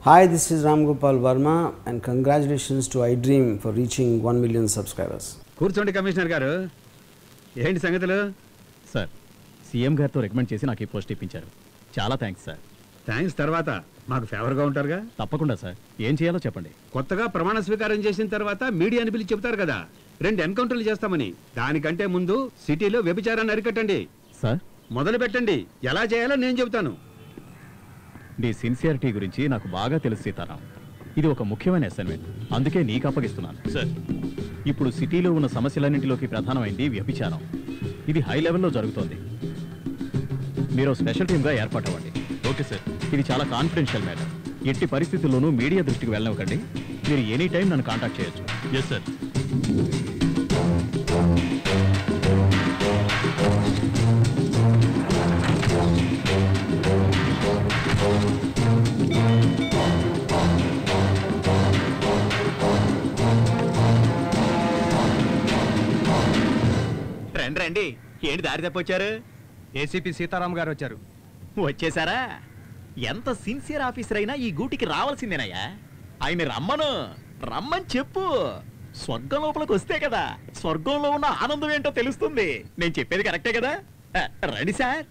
Hi, this is Ram Gopal Verma and congratulations to iDream for reaching 1 million subscribers. కూర్చోండి commissioner గారు, ఏంటి సంగతులు? Sir, CM గారితో recommend చేసి నాకు ఈ పోస్ట్ ఇప్పించారు. చాలా థ్యాంక్స్ సార్. థ్యాంక్స్ తర్వాత మాకు ఫేవర్గా ఉంటారుగా. తప్పకుండా సార్, ఏం చేయాలో చెప్పండి. కొత్తగా ప్రమాణ స్వీకారం చేసిన తర్వాత మీడియాని పిలిచి చెప్తారు కదా 2 ఎన్కౌంటర్లు చేస్తామని. దానికంటే ముందు సిటీలో వ్యభిచారాన్ని అరికట్టండి సార్. మొదలు పెట్టండి. ఎలా చేయాలో నేను చెబుతాను. నీ సిన్సియారిటీ గురించి నాకు బాగా తెలుసు సీతారాం. ఇది ఒక ముఖ్యమైన అసైన్మెంట్, అందుకే నీకు అప్పగిస్తున్నాను. సార్, ఇప్పుడు సిటీలో ఉన్న సమస్యలన్నింటిలోకి ప్రధానమైంది వ్యభిచారం. ఇది హై లెవెల్లో జరుగుతోంది. మీరు స్పెషల్ టీమ్గా ఏర్పాటు అవ్వండి. Okay sir. ఇది చాలా కాన్ఫిడెన్షియల్ మ్యాటర్. ఎట్టి పరిస్థితుల్లోనూ మీడియా దృష్టికి వెళ్ళనివ్వకండి. మీరు ఎనీ టైం నన్ను కాంటాక్ట్ చేయొచ్చు. Yes sir. రండి, ఏంటి దారి తప్పొచ్చారు? ఏసీపీ సీతారాం గారు వచ్చారు. వచ్చేసారా? ఎంత సిన్సియర్ ఆఫీసర్ అయినా ఈ గూటికి రావాల్సిందేనయ్యా. ఆయన రమ్మని చెప్పు. స్వర్గం లోపలికి వస్తే కదా స్వర్గంలో ఉన్న ఆనందం ఏంటో తెలుస్తుంది. నేను చెప్పేది కరెక్టే కదా? రండి సార్.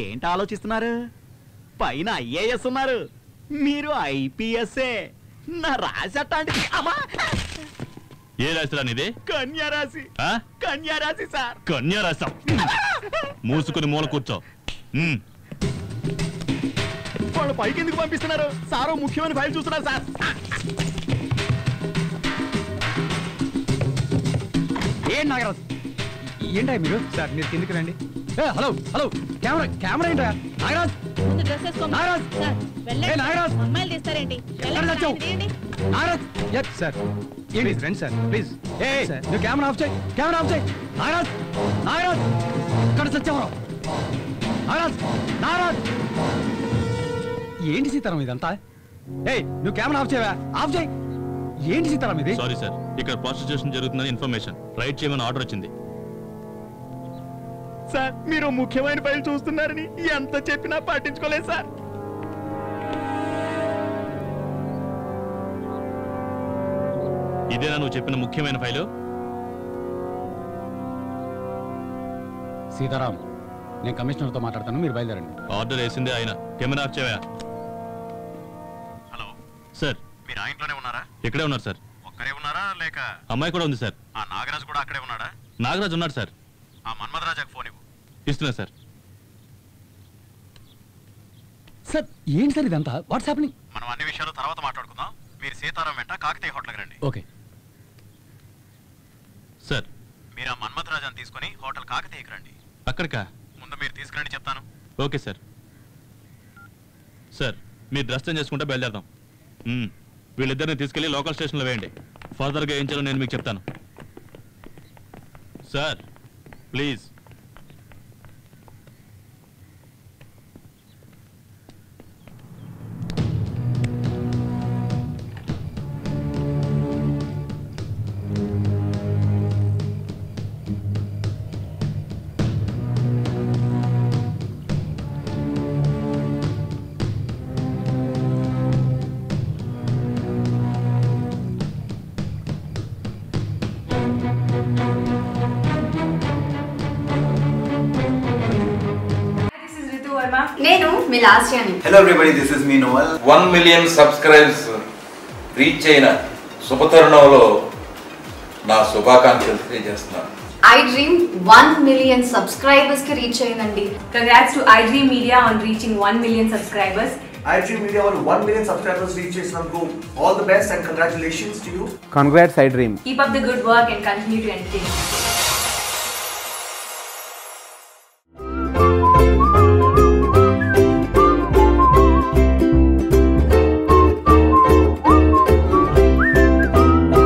ఏంటి ఆలోచిస్తున్నారు? పైన ఐఏఎస్ ఉన్నారు, మీరు ఐపీఎస్ఏ. నా రాశి అట్లాంటిది. అమ్మా, ఏ రాశిరా నీది? కన్యారాశి. కన్యారాశి సార్. కన్యారాశి. మూసుకుని మూల కూర్చో. వాళ్ళు పైకి ఎందుకు పంపిస్తున్నారు? సారో ముఖ్యమైన ఫైల్ చూస్తున్నారు సార్. ఏం నాగరాజు, ఏంటా మీరు? సార్ మీరు కిందికి రండి. హలో హలో, కెమెరా ఏంటా? నాగరాజ్, నాగరాజ్, నాగరాజ్, అమ్మాయిలు తీస్తారేంటి? నాగరాజ్ సార్, ప్లీజ్ రండి సార్, ప్లీజ్. నువ్వు కెమెరా ఆఫ్ చేయి, కెమెరా ఆఫ్ చేయి. నాగరాజ్, నాగరాజ్, ఇక్కడ సత్యవరం. నాగరాజ్, నాగరాజ్, ఏంటి సీతారాం ఇదంతా? నువ్వు కెమెరా ఆఫ్ చేయవా? ఆఫ్ చేయి. ఏంటి సీతారాం ఇది? సారీ సార్, ఇక్కడ ప్రాస్టిట్యూషన్ జరుగుతుందని ఇన్ఫర్మేషన్. రైట్ చేయమని ఆర్డర్ వచ్చింది. సార్, మీరు ముఖ్యమైన ఫైల్ చూస్తున్నారని ఎంత చెప్పినా పట్టించుకోలేదు సార్. ఇదేనా నువ్వు చెప్పిన ముఖ్యమైన ఫైలు? సీతారాం, నేను కమిషనర్తో మాట్లాడతాను, మీరు బయలుదేరండి. ఆర్డర్ వేసిందే ఆయన. కెమెరా ఆఫ్ చేయవా? హలో సార్, మీరు ఆ ఇంట్లోనే ఉన్నారా? ఇక్కడే ఉన్నారు సార్. ఒక్కరే ఉన్నారా లేక అమ్మాయి కూడా ఉంది సార్. ఆ నాగరాజు కూడా అక్కడే ఉన్నాడా? నాగరాజు ఉన్నాడు సార్. ఆ మన్మధరాజాకు ఫోన్ ఇవ్వు. ఇస్తున్నా సార్. సార్, ఏంటి సార్ ఇదంతా? What's happening? మనం అన్ని విషయాలు తర్వాత మాట్లాడుకుందాం. మీరు సీతారాం వెంట కాకతీయ హోటల్కి రండి. Okay sir. మీరు ఆ మన్మధరాజాన్ని తీసుకుని హోటల్ కాకతీయకి రండి. అక్కడికా? ముందు మీరు తీసుకురండి, చెప్తాను. Okay sir. సార్, మీరు డ్రెస్ చేంజ్ చేసుకుంటే బయలుదేరదాం. వీళ్ళిద్దరిని తీసుకెళ్లి లోకల్ స్టేషన్లో వేయండి. ఫర్దర్గా ఏం చేయాలో నేను మీకు చెప్తాను. Sir please. నేను మీ లాస్యాని. Hello everybody, this is me Noel. 1 million subscribers reach అయిన శుభతరుణంలో నా శుభాకాంక్షలు తెలియజేస్తున్నాను. iDream 1 million subscribers కి రీచ్ అయ్యిందండి. Congrats to iDream Media on reaching 1 million subscribers. iDream Media on 1 million subscribers reach చేసినందుకు all the best and congratulations to you. Congrats iDream. Keep up the good work and continue to entertain.